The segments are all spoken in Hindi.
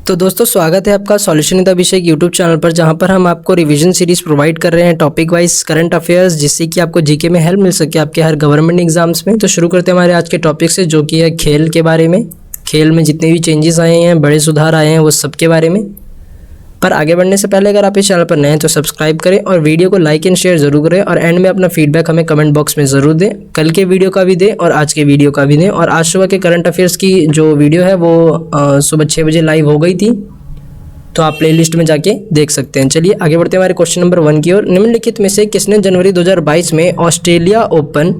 तो दोस्तों स्वागत है आपका solution in the Abhishek YouTube channel पर, जहां पर हम आपको रिवीजन सीरीज प्रोवाइड कर रहे हैं टॉपिक वाइज करंट अफेयर्स, जिससे कि आपको जीके में हेल्प मिल सके आपके हर गवर्नमेंट एग्जाम्स में। तो शुरू करते हैं हमारे आज के टॉपिक से, जो कि है खेल के बारे में। खेल में जितने भी चेंजेस आए हैं, बड़े सुधार आए हैं, वो सब के बारे में। पर आगे बढ़ने से पहले अगर आप इस चैनल पर नए हैं तो सब्सक्राइब करें और वीडियो को लाइक एंड शेयर जरूर करें, और एंड में अपना फीडबैक हमें कमेंट बॉक्स में ज़रूर दें। कल के वीडियो का भी दें और आज के वीडियो का भी दें। और आज सुबह के करंट अफेयर्स की जो वीडियो है वो सुबह 6 बजे लाइव हो गई थी, तो आप प्लेलिस्ट में जाके देख सकते हैं। चलिए आगे बढ़ते हैं हमारे क्वेश्चन नंबर 1 की ओर। निम्नलिखित में से किसने जनवरी 2022 में ऑस्ट्रेलिया ओपन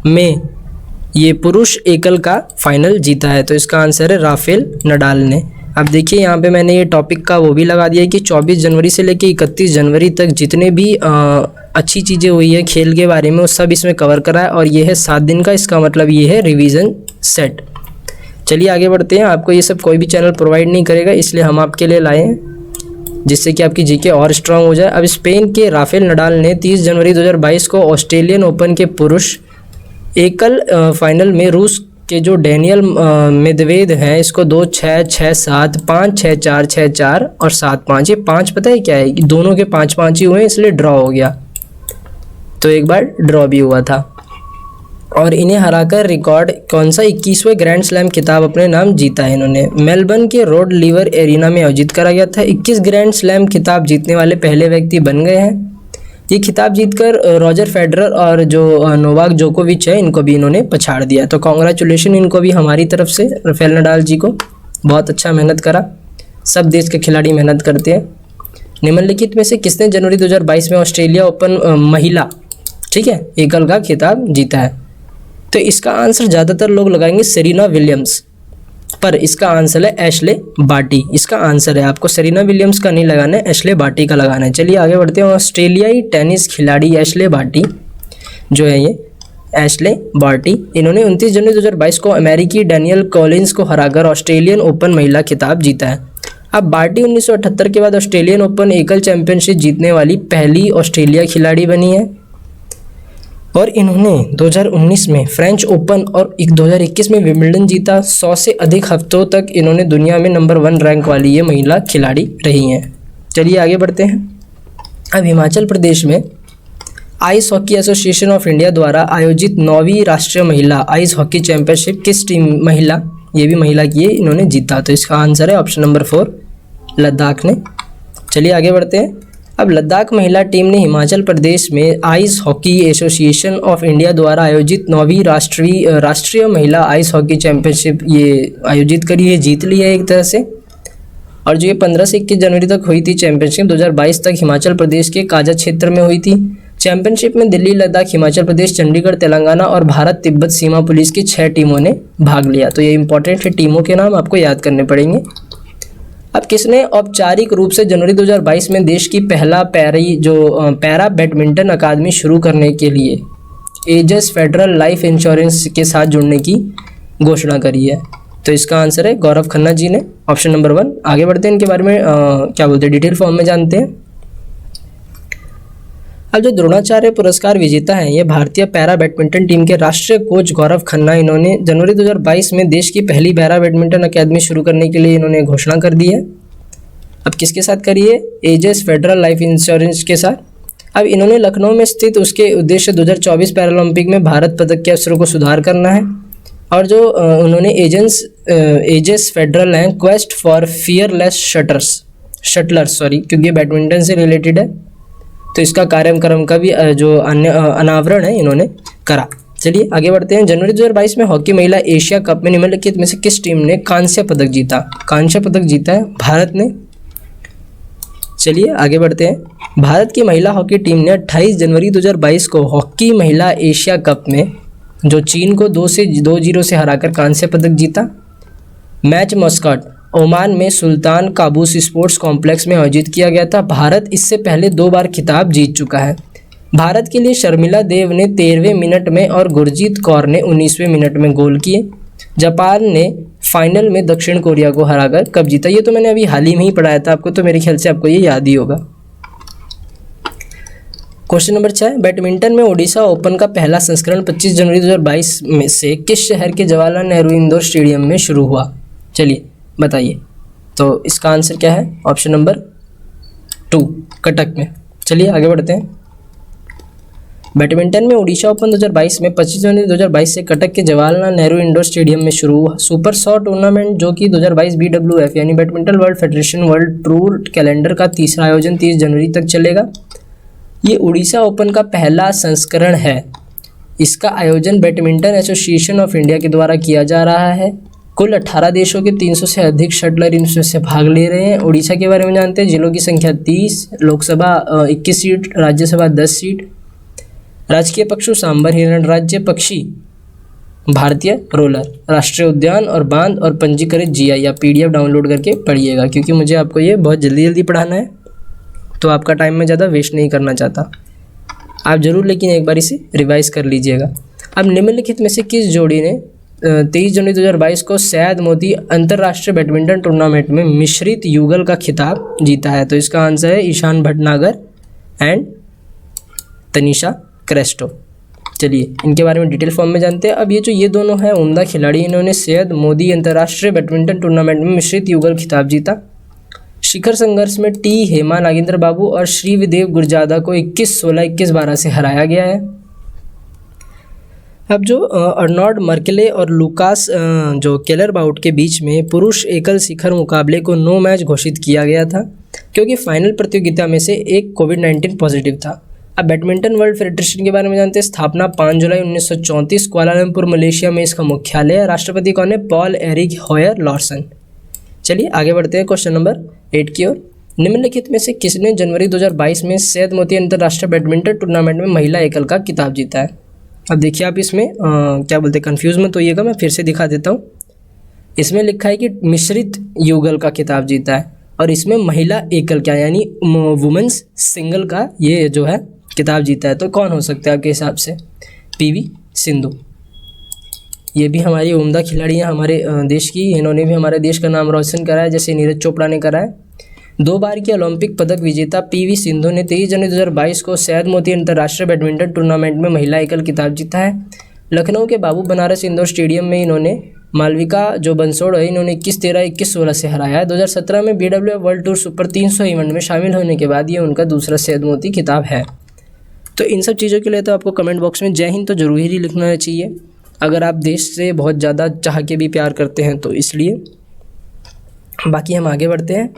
में ये पुरुष एकल का फाइनल जीता है? तो इसका आंसर है राफेल नडाल ने। अब देखिए यहाँ पे मैंने ये टॉपिक का वो भी लगा दिया है कि 24 जनवरी से लेकर 31 जनवरी तक जितने भी अच्छी चीज़ें हुई है खेल के बारे में, वो सब इसमें कवर करा है, और ये है 7 दिन का। इसका मतलब ये है रिवीजन सेट। चलिए आगे बढ़ते हैं। आपको ये सब कोई भी चैनल प्रोवाइड नहीं करेगा, इसलिए हम आपके लिए लाए हैं, जिससे कि आपकी जीके और स्ट्रांग हो जाए। अब स्पेन के राफेल नडाल ने 30 जनवरी 2022 को ऑस्ट्रेलियन ओपन के पुरुष एकल फाइनल में रूस के जो डेनियल मेदवेद हैं, इसको 2-6, 6-7, 5-6, 4-6, 4 और 7-5, ये 5 पता है क्या है, दोनों के 5-5 ही हुए, इसलिए ड्रॉ हो गया। तो एक बार ड्रॉ भी हुआ था, और इन्हें हराकर रिकॉर्ड कौन सा 21वें ग्रैंड स्लैम खिताब अपने नाम जीता है इन्होंने। मेलबर्न के रोड लीवर एरिना में आयोजित करा गया था। 21 ग्रैंड स्लैम खिताब जीतने वाले पहले व्यक्ति बन गए हैं। ये खिताब जीतकर रॉजर फेडरर और जो नोवाक जोकोविच है, इनको भी इन्होंने पछाड़ दिया। तो कॉन्ग्रेचुलेशन इनको भी हमारी तरफ से, राफेल नडाल जी को। बहुत अच्छा मेहनत करा, सब देश के खिलाड़ी मेहनत करते हैं। निम्नलिखित में से किसने जनवरी 2022 में ऑस्ट्रेलिया ओपन महिला, ठीक है, एकल का खिताब जीता है? तो इसका आंसर ज़्यादातर लोग लगाएंगे सेरेना विलियम्स, पर इसका आंसर है एशले बार्टी। इसका आंसर है, आपको सेरेना विलियम्स का नहीं लगाना है, एशले बार्टी का लगाना है। चलिए आगे बढ़ते हैं। ऑस्ट्रेलियाई टेनिस खिलाड़ी एशले बार्टी जो है, ये एशले बार्टी, इन्होंने 29 जनवरी 2022 को अमेरिकी डैनियल कॉलिंस को हराकर ऑस्ट्रेलियन ओपन महिला खिताब जीता है। अब बार्टी 1978 के बाद ऑस्ट्रेलियन ओपन एकल चैंपियनशिप जीतने वाली पहली ऑस्ट्रेलिया खिलाड़ी बनी है, और इन्होंने 2019 में फ्रेंच ओपन और 2021 में विंबलडन जीता। 100 से अधिक हफ्तों तक इन्होंने दुनिया में नंबर 1 रैंक वाली ये महिला खिलाड़ी रही हैं। चलिए आगे बढ़ते हैं। अब हिमाचल प्रदेश में ice hockey association of India द्वारा आयोजित 9वीं राष्ट्रीय महिला आइस हॉकी चैंपियनशिप किस टीम महिला, ये भी महिला की है, इन्होंने जीता? तो इसका आंसर है ऑप्शन नंबर 4, लद्दाख ने। चलिए आगे बढ़ते हैं। अब लद्दाख महिला टीम ने हिमाचल प्रदेश में ice hockey association of India द्वारा आयोजित 9वीं राष्ट्रीय महिला आइस हॉकी चैंपियनशिप ये आयोजित करी है, जीत ली है एक तरह से। और जो ये 15 से 21 जनवरी तक हुई थी चैंपियनशिप, 2022 तक हिमाचल प्रदेश के काजा क्षेत्र में हुई थी। चैंपियनशिप में दिल्ली, लद्दाख, हिमाचल प्रदेश, चंडीगढ़, तेलंगाना और भारत तिब्बत सीमा पुलिस की 6 टीमों ने भाग लिया। तो ये इंपॉर्टेंट है, टीमों के नाम आपको याद करने पड़ेंगे। अब किसने औपचारिक रूप से जनवरी 2022 में देश की पहला पैरा बैडमिंटन अकादमी शुरू करने के लिए एजस फेडरल लाइफ इंश्योरेंस के साथ जुड़ने की घोषणा करी है? तो इसका आंसर है गौरव खन्ना जी ने, ऑप्शन नंबर 1। आगे बढ़ते हैं, इनके बारे में क्या बोलते हैं, डिटेल फॉर्म में जानते हैं। अब जो द्रोणाचार्य पुरस्कार विजेता हैं, ये भारतीय पैरा बैडमिंटन टीम के राष्ट्रीय कोच गौरव खन्ना, इन्होंने जनवरी 2022 में देश की पहली पैरा बैडमिंटन अकादमी शुरू करने के लिए इन्होंने घोषणा कर दी है। अब किसके साथ करी है? एजस फेडरल लाइफ इंश्योरेंस के साथ। अब इन्होंने लखनऊ में स्थित उसके उद्देश्य 2024 पैरालंपिक में भारत पदक के अवसरों को सुधार करना है। और जो उन्होंने एजस फेडरल हैं क्वेस्ट फॉर फियरलेस शटलर्स, क्योंकि बैडमिंटन से रिलेटेड है, तो इसका कार्यक्रम का भी जो अनावरण है इन्होंने करा। चलिए आगे बढ़ते हैं। जनवरी 2022 में हॉकी महिला एशिया कप में निम्नलिखित में से किस टीम ने कांस्य पदक जीता? कांस्य पदक जीता है भारत ने। चलिए आगे बढ़ते हैं। भारत की महिला हॉकी टीम ने 28 जनवरी 2022 को हॉकी महिला एशिया कप में जो चीन को 2-0 से हराकर कांस्य पदक जीता। मैच मस्कट ओमान में सुल्तान काबूस स्पोर्ट्स कॉम्प्लेक्स में आयोजित किया गया था। भारत इससे पहले 2 बार खिताब जीत चुका है। भारत के लिए शर्मिला देव ने 13वें मिनट में और गुरजीत कौर ने 19वें मिनट में गोल किए। जापान ने फाइनल में दक्षिण कोरिया को हराकर कप जीता? ये तो मैंने अभी हाल ही में ही पढ़ाया था आपको, तो मेरे ख्याल से आपको ये याद ही होगा। क्वेश्चन नंबर 6, बैडमिंटन में ओडिशा ओपन का पहला संस्करण 25 जनवरी 2022 में से किस शहर के जवाहरलाल नेहरू इंडोर स्टेडियम में शुरू हुआ? चलिए बताइए। तो इसका आंसर क्या है? ऑप्शन नंबर 2 कटक में। चलिए आगे बढ़ते हैं। बैडमिंटन में ओडिशा ओपन 2022 में 25 जनवरी 2022 से कटक के जवाहरलाल नेहरू इंडोर स्टेडियम में शुरू हुआ। सुपर शॉट टूर्नामेंट जो कि 2022 BWF यानी badminton world federation world tour calendar का तीसरा आयोजन 30 जनवरी तक चलेगा। ये ओडिशा ओपन का पहला संस्करण है। इसका आयोजन बैडमिंटन एसोसिएशन ऑफ इंडिया के द्वारा किया जा रहा है। कुल 18 देशों के 300 से अधिक शटलर इसमें भाग ले रहे हैं। उड़ीसा के बारे में जानते हैं। जिलों की संख्या 30, लोकसभा 21 सीट, राज्यसभा 10 सीट। राजकीय पशु सांबर हिरण, राज्य पक्षी भारतीय रोलर, राष्ट्रीय उद्यान और बांध और पंजीकृत GI या PDF डाउनलोड करके पढ़िएगा, क्योंकि मुझे आपको ये बहुत जल्दी पढ़ाना है, तो आपका टाइम मैं ज़्यादा वेस्ट नहीं करना चाहता। आप ज़रूर लेकिन एक बार इसे रिवाइज कर लीजिएगा। अब निम्नलिखित में से किस जोड़ी ने 23 जनवरी 2022 को सैयद मोदी अंतर्राष्ट्रीय बैडमिंटन टूर्नामेंट में मिश्रित युगल का खिताब जीता है? तो इसका आंसर है ईशान भटनागर एंड तनिषा क्रेस्टो। चलिए इनके बारे में डिटेल फॉर्म में जानते हैं। अब ये दोनों हैं उम्दा खिलाड़ी, इन्होंने सैयद मोदी अंतर्राष्ट्रीय बैडमिंटन टूर्नामेंट में मिश्रित युगल खिताब जीता। शिखर संघर्ष में T हेमा नागेंद्र बाबू और श्रीविदेव गुरजादा को 21-16, 21-12 से हराया गया है। अब जो अर्नॉल्ड मर्केले और लुकास जो केलरबाउट के बीच में पुरुष एकल शिखर मुकाबले को 9 मैच घोषित किया गया था, क्योंकि फाइनल प्रतियोगिता में से एक कोविड-19 पॉजिटिव था। अब बैडमिंटन वर्ल्ड फेडरेशन के बारे में जानते हैं। स्थापना 5 जुलाई 1934 कुआलालंपुर मलेशिया में इसका मुख्यालय है। राष्ट्रपति कौन है? Paul Erik Hoyer Larsen. चलिए आगे बढ़ते हैं क्वेश्चन नंबर 8 की ओर। निम्नलिखित में से किसने जनवरी 2022 में सैयद मोदी अंतर्राष्ट्रीय बैडमिंटन टूर्नामेंट में महिला एकल का खिताब जीता है? अब देखिए आप इसमें क्या बोलते हैं, कन्फ्यूज मत होइएगा, मैं फिर से दिखा देता हूँ। इसमें लिखा है कि मिश्रित युगल का खिताब जीता है, और इसमें महिला एकल क्या यानी वुमेन्स सिंगल का ये जो है खिताब जीता है। तो कौन हो सकता है आपके हिसाब से? PV सिंधु। ये भी हमारी उम्दा खिलाड़ी हैं हमारे देश की। इन्होंने भी हमारे देश का नाम रोशन करा है, जैसे नीरज चोपड़ा ने करा है। 2 बार की ओलंपिक पदक विजेता PV सिंधु ने 23 जनवरी 2022 को सैयद मोदी अंतर्राष्ट्रीय बैडमिंटन टूर्नामेंट में महिला एकल खिताब जीता है। लखनऊ के बाबू बनारस इंडोर स्टेडियम में इन्होंने मालविका जो बंसोड़ है, इन्होंने 21-13, 21-16 से हराया है। 2017 में BWF world tour super 300 event में शामिल होने के बाद ये उनका दूसरा सैयद मोदी खिताब है। तो इन सब चीज़ों के लिए तो आपको कमेंट बॉक्स में जय हिंद तो जरूर ही लिखना चाहिए, अगर आप देश से बहुत ज़्यादा चाह के भी प्यार करते हैं तो इसलिए। बाकी हम आगे बढ़ते हैं।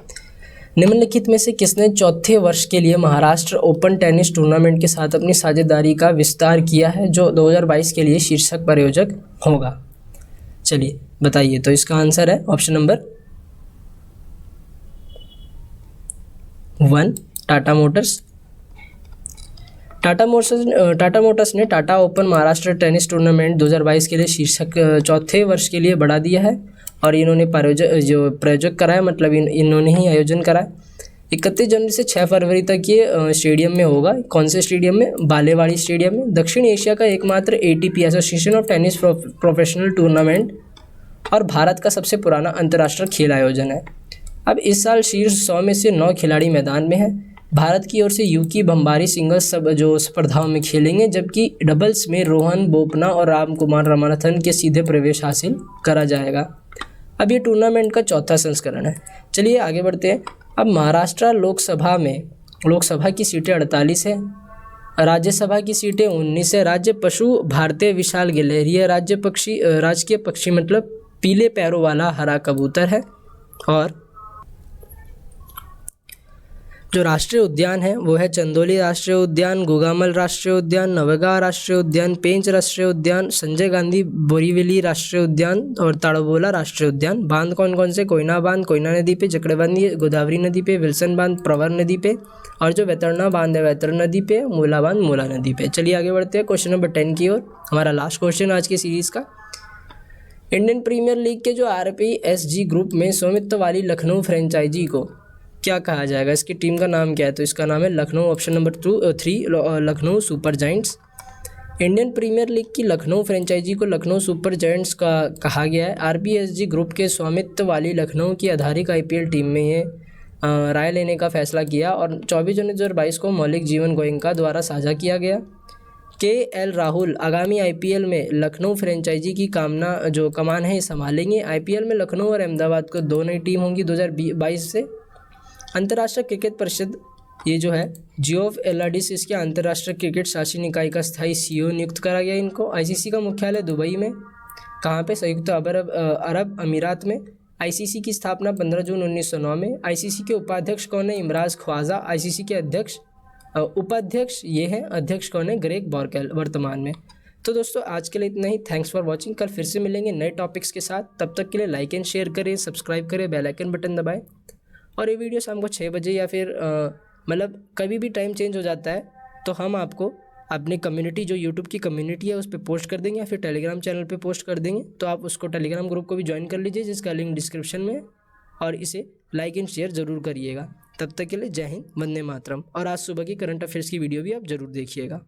निम्नलिखित में से किसने चौथे वर्ष के लिए महाराष्ट्र ओपन टेनिस टूर्नामेंट के साथ अपनी साझेदारी का विस्तार किया है, जो 2022 के लिए शीर्षक प्रायोजक होगा? चलिए बताइए। तो इसका आंसर है option number 1 Tata motors. Tata motors ने Tata open Maharashtra tennis tournament 2022 के लिए शीर्षक चौथे वर्ष के लिए बढ़ा दिया है, और इन्होंने प्रायोजक कराया, मतलब इन्होंने ही आयोजन कराया। 31 जनवरी से 6 फरवरी तक ये स्टेडियम में होगा। कौन से स्टेडियम में? बालेवाड़ी स्टेडियम में। दक्षिण एशिया का एकमात्र ATP association of tennis professional tournament और भारत का सबसे पुराना अंतर्राष्ट्रीय खेल आयोजन है। अब इस साल शीर्ष 100 में से 9 खिलाड़ी मैदान में हैं। भारत की ओर से यूकी भंबारी सिंगल्स सब जो स्पर्धाओं में खेलेंगे, जबकि डबल्स में रोहन बोपन्ना और रामकुमार रामनाथन के सीधे प्रवेश हासिल करा जाएगा। अब ये टूर्नामेंट का चौथा संस्करण है। चलिए आगे बढ़ते हैं। अब महाराष्ट्र लोकसभा की सीटें 48 है, राज्यसभा की सीटें 19 है। राज्य पशु भारतीय विशाल गिलहरी है। राजकीय पक्षी मतलब पीले पैरों वाला हरा कबूतर है। और जो राष्ट्रीय उद्यान है वो है चंदोली राष्ट्रीय उद्यान, गुगामल राष्ट्रीय उद्यान, नवगांव राष्ट्रीय उद्यान, पेंच राष्ट्रीय उद्यान, संजय गांधी बोरीवली राष्ट्रीय उद्यान और ताड़बोला राष्ट्रीय उद्यान। बांध कौन कौन से? कोयना बांध कोयना नदी पे, जकड़ेबंदी गोदावरी नदी पे, विल्सन बांध प्रवर नदी पे, और जो वैतरणा बांध है वैतरण नदी पे, मूला बांध मूला नदी पे। चलिए आगे बढ़ते हैं क्वेश्चन नंबर 10 की ओर, हमारा लास्ट क्वेश्चन आज की सीरीज़ का। इंडियन प्रीमियर लीग के जो RPSG ग्रुप में स्वामित्व वाली लखनऊ फ्रेंचाइजी को क्या कहा जाएगा? इसकी टीम का नाम क्या है? तो इसका नाम है Lucknow. Option number 3 Lucknow super giants. Indian premier league की लखनऊ फ्रेंचाइजी को लखनऊ सुपर जायंट्स का कहा गया है। RPSG ग्रुप के स्वामित्व वाली लखनऊ की आधारिक IPL टीम में ये राय लेने का फैसला किया, और 24 जनवरी 2022 को मौलिक जीवन गोयनका द्वारा साझा किया गया। KL राहुल आगामी IPL में लखनऊ फ्रेंचाइजी की कमान है संभालेंगे। IPL में लखनऊ और अहमदाबाद को दो नई टीम होंगी 2022 से। अंतर्राष्ट्रीय क्रिकेट परिषद ये जो है GOF-LRDC इसके अंतर्राष्ट्रीय क्रिकेट शासी निकाय का स्थायी CEO नियुक्त करा गया इनको। ICC का मुख्यालय दुबई में, कहाँ पे, संयुक्त अरब अमीरात में। ICC की स्थापना 15 जून 1909 में। ICC के उपाध्यक्ष कौन है? इमराज ख्वाजा। ICC के उपाध्यक्ष ये हैं। अध्यक्ष कौन है? ग्रेग बॉर्केल वर्तमान में। तो दोस्तों आज के लिए इतना ही। Thanks for watching. कल फिर से मिलेंगे नए टॉपिक्स के साथ। तब तक के लिए लाइक एंड शेयर करें, सब्सक्राइब करें, बेल आइकन बटन दबाएं। और ये वीडियो शाम को 6 बजे या फिर मतलब कभी भी टाइम चेंज हो जाता है तो हम आपको अपनी कम्युनिटी जो यूट्यूब की कम्युनिटी है उस पर पोस्ट कर देंगे या फिर टेलीग्राम चैनल पे पोस्ट कर देंगे। तो आप उसको टेलीग्राम ग्रुप को भी ज्वाइन कर लीजिए जिसका लिंक डिस्क्रिप्शन में है। और इसे लाइक एंड शेयर ज़रूर करिएगा। तब तक के लिए जय हिंद, वंदे मातरम। और आज सुबह की करंट अफेयर्स की वीडियो भी आप ज़रूर देखिएगा।